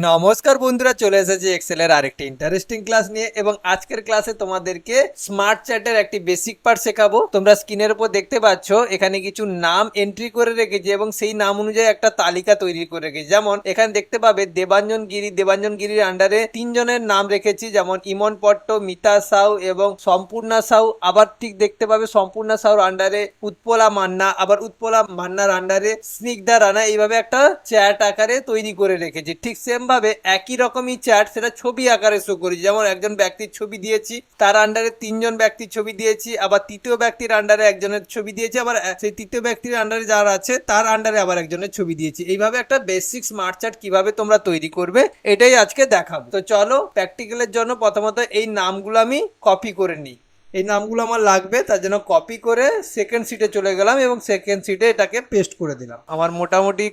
নমস্কার বন্ধুরা, চলে এসেছি এক্সেলের আরেকটি ইন্টারেস্টিং ক্লাস নিয়ে। এবং আজকের ক্লাসে তোমাদেরকে স্মার্ট চ্যাটের একটি বেসিক পার্ট শেখাবো। তোমরা স্ক্রিনের উপর দেখতে পাচ্ছ এখানে কিছু নাম এন্ট্রি করে রেখেছি এবং সেই নাম অনুযায়ী একটা তালিকা তৈরি করে রেখেছি। যেমন এখানে দেখতে পাবে দেবাঞ্জন গিরির আন্ডারে তিনজনের নাম রেখেছি, যেমন ইমন পট্ট, মিতা সাউ এবং সম্পূর্ণা সাউ। আবার ঠিক দেখতে পাবে সম্পূর্ণা সাউর আন্ডারে উৎপলা মান্না, আবার উৎপলা মান্নার আন্ডারে স্নিগ্ধা রানা। এইভাবে একটা চ্যাট আকারে তৈরি করে রেখেছি। ঠিক সেম ভাবে একই রকমই চ্যাট সেটা ছবি আকারে শো করেছি। যেমন একজন ব্যক্তির ছবি দিয়েছি, তার আন্ডারে তিনজন ব্যক্তির ছবি দিয়েছি, আবার তৃতীয় ব্যক্তির আন্ডারে একজনের ছবি দিয়েছি, আবার সেই তৃতীয় ব্যক্তির আন্ডারে যারা আছে তার আন্ডারে আবার একজনের ছবি দিয়েছি। এইভাবে একটা বেসিক স্মার্ট চ্যাট কিভাবে তোমরা তৈরি করবে এটাই আজকে দেখাবো। তো চলো প্র্যাকটিক্যালের জন্য প্রথমত এই নামগুলো আমি কপি করে নিই। এই নামগুলো আমার লাগবে, তার জন্য কপি করে সেকেন্ড সিটে চলে গেলাম এবং সেকেন্ড সিটে এটাকে পেস্ট করে দিলাম। আমার মোটামুটি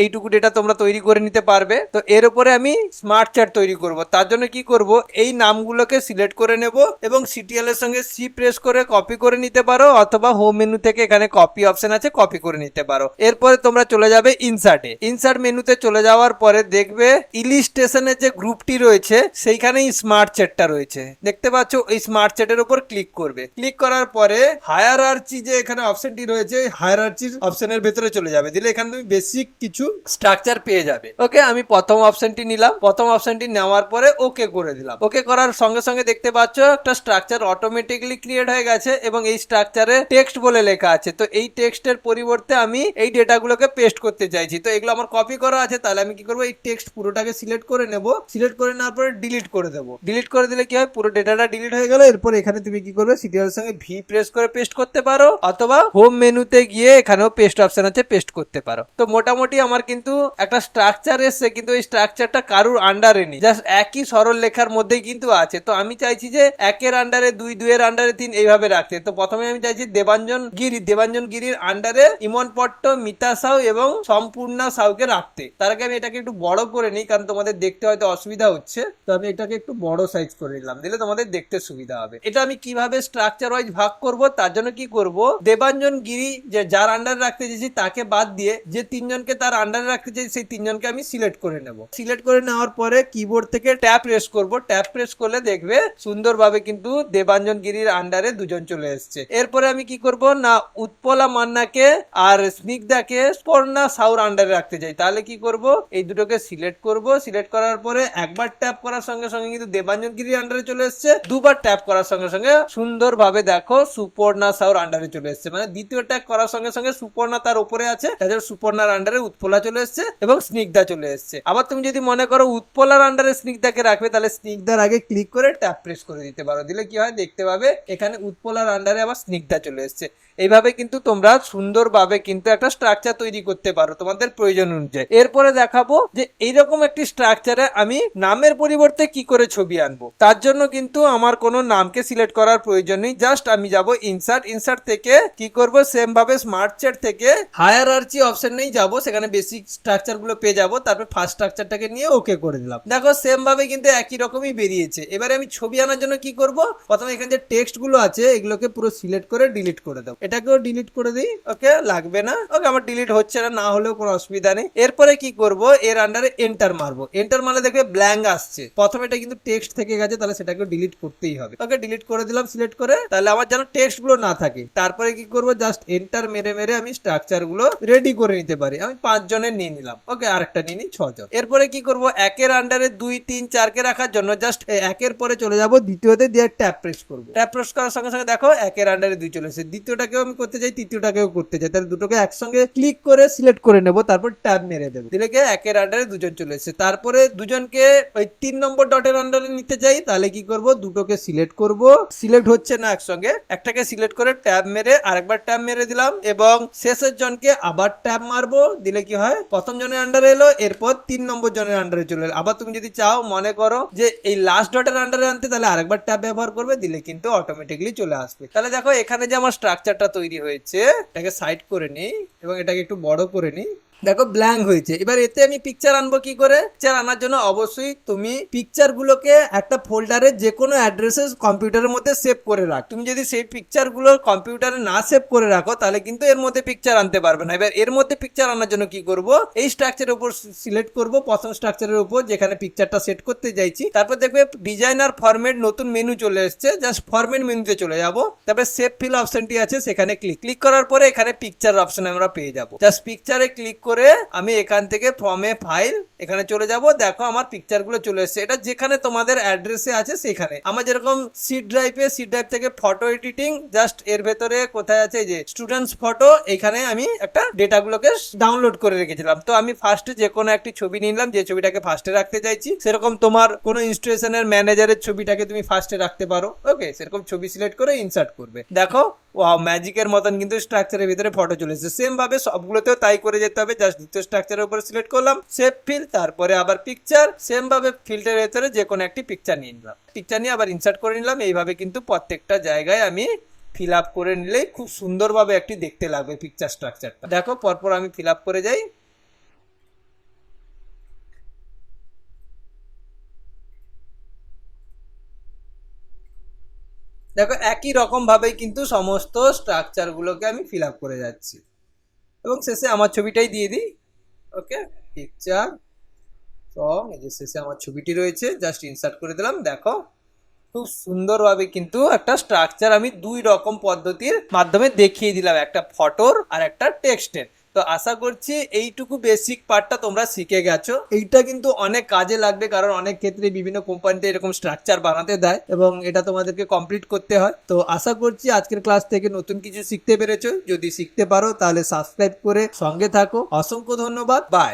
এইটুকু ডেটা তোমরা তৈরি করে নিতে পারবে। তো এর উপরে আমি স্মার্ট চ্যাট তৈরি করব। তার জন্য কি করব, এই নামগুলোকে সিলেক্ট করে নেব এবং সিটিএল এর সঙ্গে সি প্রেস করে কপি করে নিতে পারো, অথবা হোম মেনু থেকে এখানে কপি অপশন আছে, কপি করে নিতে পারো। এরপরে তোমরা চলে যাবে ইনসার্টে। ইনসার্ট মেনুতে চলে যাওয়ার পরে দেখবে ইলিস্ট্রেশনের যে গ্রুপটি রয়েছে সেইখানেই স্মার্ট চ্যাটটা রয়েছে। দেখতে পাচ্ছ এই স্মার্ট চ্যাটের উপর ক্লিক করবে। ক্লিক করার পরে হায়ারার্চি যে এখানে অপশনটি রয়েছে, হায়ারার্চির অপশনের ভেতরে চলে যাবে। দিলে এখানে তুমি বেসিক কিছু স্ট্রাকচার পেয়ে যাবে। ওকে, আমি প্রথম অপশনটি নিলাম। প্রথম অপশনটি নেওয়ার পরে ওকে করে দিলাম। ওকে করার সঙ্গে সঙ্গে দেখতে পাচ্ছ একটা স্ট্রাকচার অটোমেটিক্যালি ক্রিয়েট হয়ে গেছে এবং এই স্ট্রাকচারে টেক্সট বলে লেখা আছে। তো এই টেক্সটের পরিবর্তে আমি এই ডেটাগুলোকে পেস্ট করতে চাইছি। তো এগুলো আমার কপি করা আছে, তাহলে আমি কি করবো, এই টেক্সট পুরোটাকে সিলেক্ট করে নেব। সিলেক্ট করে নেওয়ার পরে ডিলিট করে দেবো। ডিলিট করে দিলে কি হয়, পুরো ডেটাটা ডিলিট হয়ে গেল। এরপর এখানে তুমি কি করবে, সিটিএল এর সঙ্গে ভি প্রেস করে পেস্ট করতে পারো, অথবা হোম মেনুতে গিয়ে এখানেও পেস্ট অপশন আছে, পেস্ট করতে পারো। তো মোটামুটি আমার কিন্তু একটা স্ট্রাকচার এসছে, কিন্তু এই স্ট্রাকচারটা কারুর আন্ডারে নেই, জাস্ট একই সরল লেখার মধ্যেই কিন্তু আছে। তো আমি চাইছি যে একের আন্ডারে দুই, দুইয়ের আন্ডারে তিন, এইভাবে রাখতে। তো প্রথমে আমি চাইছি দেবাঞ্জন গিরির আন্ডারে ইমন পট্ট, মিতা সাউ এবং সম্পূর্ণা সাউকে রাখতে। তার আগে আমি এটাকে একটু বড় করে নিই, কারণ তোমাদের দেখতে হয়তো অসুবিধা হচ্ছে। তো আমি এটাকে একটু বড় সাইজ করে নিলাম, দিলে তোমাদের দেখতে সুবিধা হবে। এটা আমি কিভাবে স্ট্রাকচার ওয়াইজ ভাগ করব, তার জন্য কি করব, দেবাঞ্জন গিরি যে যার আন্ডারে রাখতে চাইছি তাকে বাদ দিয়ে যে তিনজনকে তার আন্ডারে রাখতে চাই সেই তিনজনকে আমি সিলেক্ট করে নেব। সিলেক্ট করে নেওয়ার পরে কিবোর্ড থেকে ট্যাব প্রেস করব। ট্যাব প্রেস করলে দেখবে সুন্দরভাবে কিন্তু দেবাঞ্জন গিরির আন্ডারে দুজন চলে এসছে। এরপরে আমি কি করব না, উৎপলা মান্নাকে আর স্নিগ্ধাকে স্পর্ণা সাউর আন্ডারে রাখতে চাই। তাহলে কি করব, এই দুটোকে সিলেক্ট করব। সিলেক্ট করার পরে একবার ট্যাপ করার সঙ্গে সঙ্গে কিন্তু দেবাঞ্জন গিরির আন্ডারে চলে এসছে। দুবার ট্যাপ করার সঙ্গে সঙ্গে সুন্দরভাবে দেখো সুপর্ণা সাউর আন্ডারে চলে এসছে। মানে দ্বিতীয় ট্যাগ করার সঙ্গে সঙ্গে সুপর্ণা তার উপরে আছে, তাদের সুপর্ণার আন্ডারে উৎপলা চলে এসছে এবং স্নিগ্ধা চলে এসছে। আবার তুমি যদি মনে করো উৎপলার আন্ডারে স্নিগ্ধাকে রাখবে, তাহলে স্নিগ্ধার আগে ক্লিক করে ট্যাপ প্রেস করে দিতে পারো। দিলে কি হয়, দেখতে পাবে এখানে উৎপলার আন্ডারে আবার স্নিগ্ধা চলে এসছে। এইভাবে কিন্তু তোমরা সুন্দরভাবে কিন্তু একটা স্ট্রাকচার তৈরি করতে পারো তোমাদের প্রয়োজন অনুযায়ী। এরপরে দেখাবো যে এইরকম একটি স্ট্রাকচারে আমি নামের পরিবর্তে কি করে ছবি আনবো। তার জন্য কিন্তু আমার কোনো নামকে সিলেক্ট করার প্রয়োজন নেই। জাস্ট আমি যাব ইনসার্ট থেকে কি করব, সেম ভাবে স্মার্ট চ্যাট থেকে হায়ারার্চি অপশন নেই যাব, সেখানে বেসিক স্ট্রাকচার গুলো পেয়ে যাবো। তারপর ফার্স্ট স্ট্রাকচারটাকে নিয়ে ওকে করে দিলাম। দেখো সেম ভাবে কিন্তু একই রকমই বেরিয়েছে। এবারে আমি ছবি আনার জন্য কি করব, প্রথমে এখানে যে টেক্সট গুলো আছে এগুলোকে পুরো সিলেক্ট করে ডিলিট করে দেবো। এটাকেও ডিলিট করে দিই। ওকে, লাগবে না। ওকে, আমার ডিলিট হচ্ছে না, না হলেও কোনো অসুবিধা নেই। এরপরে কি করব, এর আন্ডারে এন্টার মারবো। এন্টার মারলে দেখবে ব্ল্যাঙ্ক আসছে। প্রথমে এটা কিন্তু টেক্সট থেকে গেছে, তাহলে সেটাকে ডিলিট করতেই হবে। ওকে, ডিলিট করে দিলাম সিলেক্ট করে, তাহলে আমার যেন টেক্সট গুলো না থাকে। তারপরে কি করব, জাস্ট এন্টার মেরে মেরে আমি স্ট্রাকচার গুলো রেডি করে নিতে পারি। আমি 5 জনের নিয়ে নিলাম। ওকে, আরেকটা নিয়ে নিই 6 জন। এরপরে কি করব, একের আন্ডারে 2, 3, 4 কে রাখার জন্য জাস্ট একের পরে চলে যাব দ্বিতীয়তে, দিয়ে ট্যাপ প্রেস করব। ট্যাপ প্রেস করার সঙ্গে সঙ্গে দেখো একের আন্ডারে 2 চলে এসেছে। দ্বিতীয়টাকেও আমি করতে চাই, তৃতীয়টাকেও করতে চাই, তাহলে দুটোকে একসঙ্গে ক্লিক করে সিলেক্ট করে নেব। তারপর ট্যাব মেরে দেবো, দিলে কি একের আন্ডারে 2 জন চলে এসেছে। তারপরে দুজনকে ওই 3 নম্বর ডটের আন্ডারে নিতে চাই, তাহলে কি করব, দুটোকে সিলেক্ট করব। সিলেক্ট হচ্ছে না একসঙ্গে, একটাকে সিলেক্ট করে ট্যাব মেরে আরেকবার ট্যাব মেরে দিলাম এবং শেষের জনকে আবার ট্যাব মারবো। দিলে কি হয়, প্রথম জনের আন্ডারে এলো, এরপর 3 নম্বর জনের আন্ডারে চলে এলো। আবার তুমি যদি চাও মনে করো যে এই লাস্ট ডটের আন্ডারে আনতে, তাহলে আরেকবার ট্যাব ব্যবহার করবে, দিলে কিন্তু অটোমেটিক্যালি চলে আসবে। তাহলে দেখো এখানে যে আমার স্ট্রাকচারটা তৈরি হয়েছে, এটাকে সাইড করে নিই এবং এটাকে একটু বড় করে নিই। দেখো ব্ল্যাঙ্ক হয়েছে। এবার এতে আমি পিকচার আনবো কি করে? পিকচার আনার জন্য অবশ্যই তুমি পিকচার গুলোকে একটা ফোল্ডারে যে কোনো অ্যাড্রেসে কম্পিউটারের মধ্যে সেভ করে রাখ। তুমি যদি সেই পিকচার গুলো কম্পিউটারে না সেভ করে রাখো তাহলে কিন্তু এর মধ্যে পিকচার আনতে পারবে না। এবার এর মধ্যে পিকচার আনার জন্য কি করব, এই স্ট্রাকচারের উপর সিলেক্ট করব, প্রথম স্ট্রাকচারের উপর যেখানে পিকচারটা সেট করতে চাইছি। তারপর দেখবে ডিজাইনার ফরম্যাট নতুন মেনু চলে এসছে, জাস্ট ফরম্যাট মেনুতে চলে যাব। তারপরে সেভ ফিল অপশনটি আছে, সেখানে ক্লিক করার পরে এখানে পিকচার অপশন আমরা পেয়ে যাব। জাস্ট পিকচারে ক্লিক করে আমি এখান থেকে ফর্মে ফাইল এখানে চলে যাব। দেখো আমার পিকচার গুলো চলে এসেছে। এটা যেখানে তোমাদের অ্যাড্রেসে আছে সেখানে। আমার যেরকম সি ড্রাইভ থেকে ফটো এডিটিং, জাস্ট এর ভেতরে কোথায় আছে যে স্টুডেন্টস ফটো, এখানে আমি একটা ডেটা গুলোকে ডাউনলোড করে রেখেছিলাম। তো আমি ফার্স্টে যে কোনো একটি ছবি নিলাম, যে ছবিটাকে ফার্স্টে রাখতে চাইছি। সেরকম তোমার কোনো ইনস্টিটিউশনের ম্যানেজারের ছবিটাকে তুমি ফার্স্টে রাখতে পারো। ওকে, সেরকম ছবি সিলেক্ট করে ইনসার্ট করবে। দেখো ওয়াও, ম্যাজিকের মতন কিন্তু স্ট্রাকচারের ভিতরে ফটো চলে এসেছে। সেম ভাবে সবগুলোতেও তাই করে যেতে হবে। জাস্ট দ্বিতীয় স্ট্রাকচারের উপর সিলেক্ট করলাম, সেভ ফিল, তারপরে আবার পিকচার। সেম ভাবে ফিল্টারের ভেতরে যে কোনো একটি পিকচার নিয়ে নিলাম, পিকচার নিয়ে আবার ইনসার্ট করে নিলাম। এইভাবে কিন্তু প্রত্যেকটা জায়গায় আমি ফিল আপ করে নিলে খুব সুন্দরভাবে একটি দেখতে লাগবে পিকচার স্ট্রাকচারটা। দেখো পরপর আমি ফিল আপ করে যাই। দেখো একই রকম ভাবেই কিন্তু সমস্ত স্ট্রাকচার গুলোকে আমি ফিল আপ করে যাচ্ছি এবং শেষে আমার ছবিটাই দিয়ে দিই। ওকে, পিকচার ফ্রম, এই যে শেষে আমার ছবিটি রয়েছে, জাস্ট ইনসার্ট করে দিলাম। দেখো খুব সুন্দরভাবে কিন্তু একটা স্ট্রাকচার আমি দুই রকম পদ্ধতির মাধ্যমে দেখিয়ে দিলাম, একটা ফটোর আর একটা টেক্সটের। তো আশা করছি এইটুকু বেসিক পার্টটা তোমরা শিখে গেছো। এইটা কিন্তু অনেক কাজে লাগবে, কারণ অনেক ক্ষেত্রে বিভিন্ন কোম্পানিতে এরকম স্ট্রাকচার বানাতে দেয় এবং এটা তোমাদেরকে কমপ্লিট করতে হয়। তো আশা করছি আজকের ক্লাস থেকে নতুন কিছু শিখতে পেরেছো। যদি শিখতে পারো তাহলে সাবস্ক্রাইব করে সঙ্গে থাকো। অসংখ্য ধন্যবাদ, বাই।